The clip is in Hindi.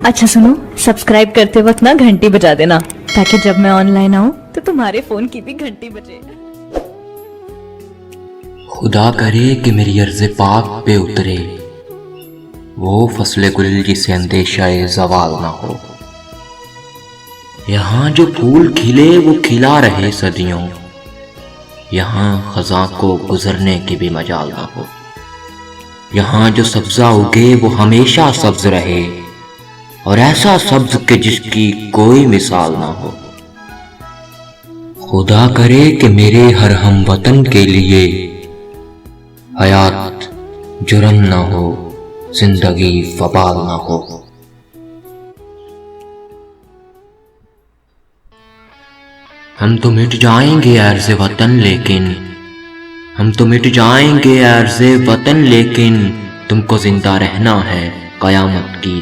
अच्छा सुनो, सब्सक्राइब करते वक्त ना घंटी बजा देना, ताकि जब मैं ऑनलाइन आऊँ तो तुम्हारे फोन की भी घंटी बजे। खुदा करे कि मेरी अर्ज़ पाक पे उतरे वो फसले गुल जिसे अंदेशाए ज़वाल ना हो। यहाँ जो फूल खिले वो खिला रहे सदियों, यहाँ खज़ां को गुजरने की भी मजाल ना हो। यहाँ जो सब्ज़ा उगे वो हमेशा सब्ज़ रहे, और ऐसा सब्ज़ के जिसकी कोई मिसाल ना हो। खुदा करे कि मेरे हर हमवतन के लिए हयात जुर्म ना हो, जिंदगी वबाल ना हो। हम तो मिट जाएंगे अर्ज़े वतन लेकिन, हम तो मिट जाएंगे अर्ज़े वतन लेकिन, तुमको जिंदा रहना है कयामत की